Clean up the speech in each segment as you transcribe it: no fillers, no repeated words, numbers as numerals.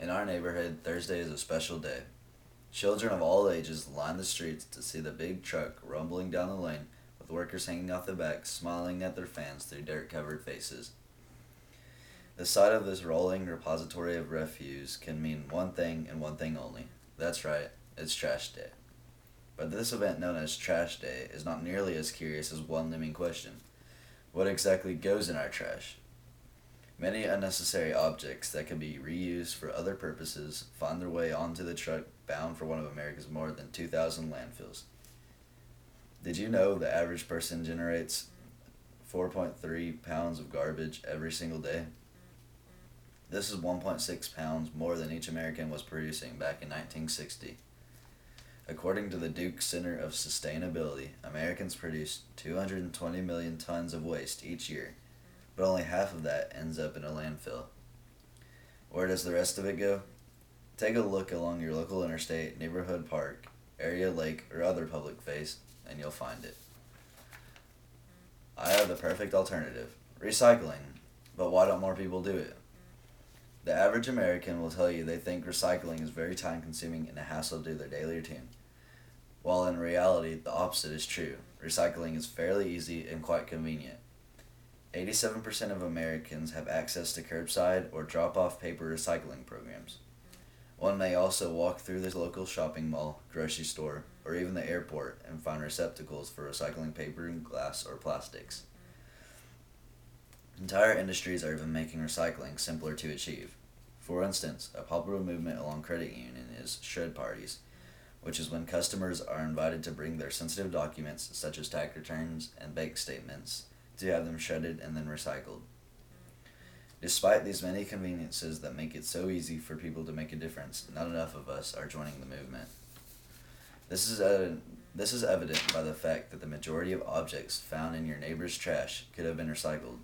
In our neighborhood, Thursday is a special day. Children of all ages line the streets to see the big truck rumbling down the lane with workers hanging off the back, smiling at their fans through dirt covered faces. The sight of this rolling repository of refuse can mean one thing and one thing only. That's right, it's Trash Day. But this event known as Trash Day is not nearly as curious as one looming question. What exactly goes in our trash? Many unnecessary objects that could be reused for other purposes find their way onto the truck bound for one of America's more than 2,000 landfills. Did you know the average person generates 4.3 pounds of garbage every single day? This is 1.6 pounds more than each American was producing back in 1960. According to the Duke Center of Sustainability, Americans produce 220 million tons of waste each year, but only half of that ends up in a landfill. Where does the rest of it go? Take a look along your local interstate, neighborhood park, area lake, or other public space, and you'll find it. I have the perfect alternative: recycling. But why don't more people do it? The average American will tell you they think recycling is very time consuming and a hassle to their daily routine. While in reality, the opposite is true. Recycling is fairly easy and quite convenient. 87% of Americans have access to curbside or drop-off paper recycling programs. One may also walk through the local shopping mall, grocery store, or even the airport and find receptacles for recycling paper and glass or plastics. Entire industries are even making recycling simpler to achieve. For instance, a popular movement along credit union is shred parties, which is when customers are invited to bring their sensitive documents such as tax returns and bank statements to have them shredded and then recycled. Despite these many conveniences that make it so easy for people to make a difference, not enough of us are joining the movement. This is evident by the fact that the majority of objects found in your neighbor's trash could have been recycled,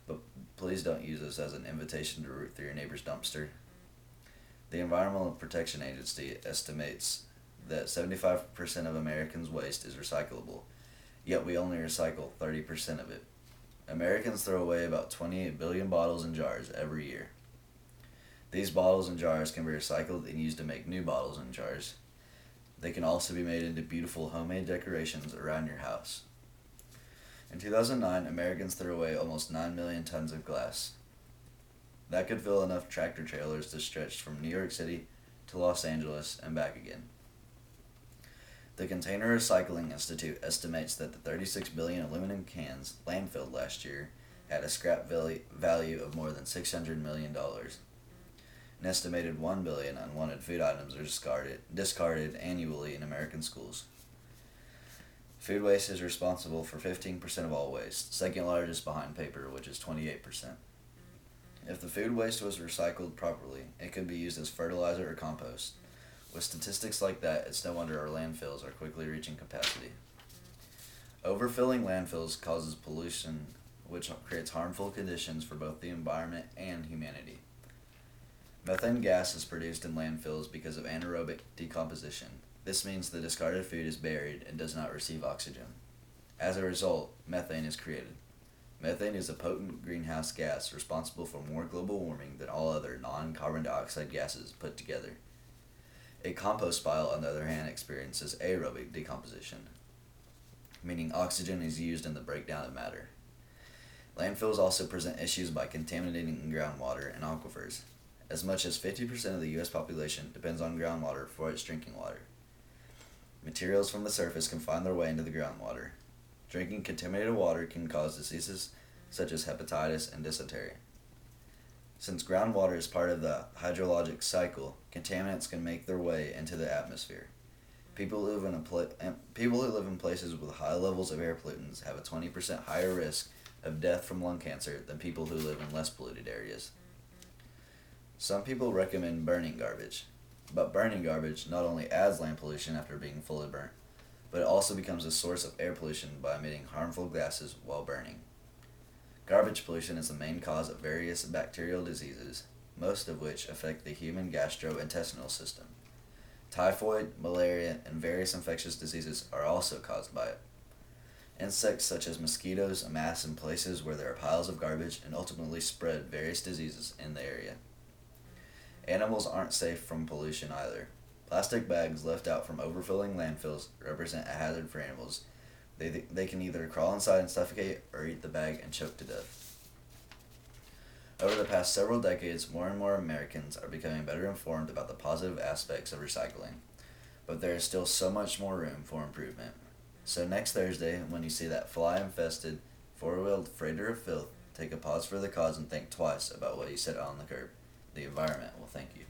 but please don't use this as an invitation to root through your neighbor's dumpster. The Environmental Protection Agency estimates that 75% of Americans' waste is recyclable, yet we only recycle 30% of it. Americans throw away about 28 billion bottles and jars every year. These bottles and jars can be recycled and used to make new bottles and jars. They can also be made into beautiful homemade decorations around your house. In 2009, Americans threw away almost 9 million tons of glass. That could fill enough tractor trailers to stretch from New York City to Los Angeles and back again. The Container Recycling Institute estimates that the 36 billion aluminum cans landfilled last year had a scrap value of more than $600 million. An estimated 1 billion unwanted food items are discarded annually in American schools. Food waste is responsible for 15% of all waste, second largest behind paper, which is 28%. If the food waste was recycled properly, it could be used as fertilizer or compost. With statistics like that, it's no wonder our landfills are quickly reaching capacity. Overfilling landfills causes pollution, which creates harmful conditions for both the environment and humanity. Methane gas is produced in landfills because of anaerobic decomposition. This means the discarded food is buried and does not receive oxygen. As a result, methane is created. Methane is a potent greenhouse gas responsible for more global warming than all other non-carbon dioxide gases put together. A compost pile, on the other hand, experiences aerobic decomposition, meaning oxygen is used in the breakdown of matter. Landfills also present issues by contaminating groundwater and aquifers. As much as 50% of the U.S. population depends on groundwater for its drinking water. Materials from the surface can find their way into the groundwater. Drinking contaminated water can cause diseases such as hepatitis and dysentery. Since groundwater is part of the hydrologic cycle, contaminants can make their way into the atmosphere. People who live in places with high levels of air pollutants have a 20% higher risk of death from lung cancer than people who live in less polluted areas. Some people recommend burning garbage, but burning garbage not only adds land pollution after being fully burnt, but it also becomes a source of air pollution by emitting harmful gases while burning. Garbage pollution is the main cause of various bacterial diseases, most of which affect the human gastrointestinal system. Typhoid, malaria, and various infectious diseases are also caused by it. Insects such as mosquitoes amass in places where there are piles of garbage and ultimately spread various diseases in the area. Animals aren't safe from pollution either. Plastic bags left out from overfilling landfills represent a hazard for animals. They can either crawl inside and suffocate or eat the bag and choke to death. Over the past several decades, more and more Americans are becoming better informed about the positive aspects of recycling, but there is still so much more room for improvement. So next Thursday, when you see that fly-infested, four-wheeled freighter of filth, take a pause for the cause and think twice about what you set on the curb. The environment will thank you.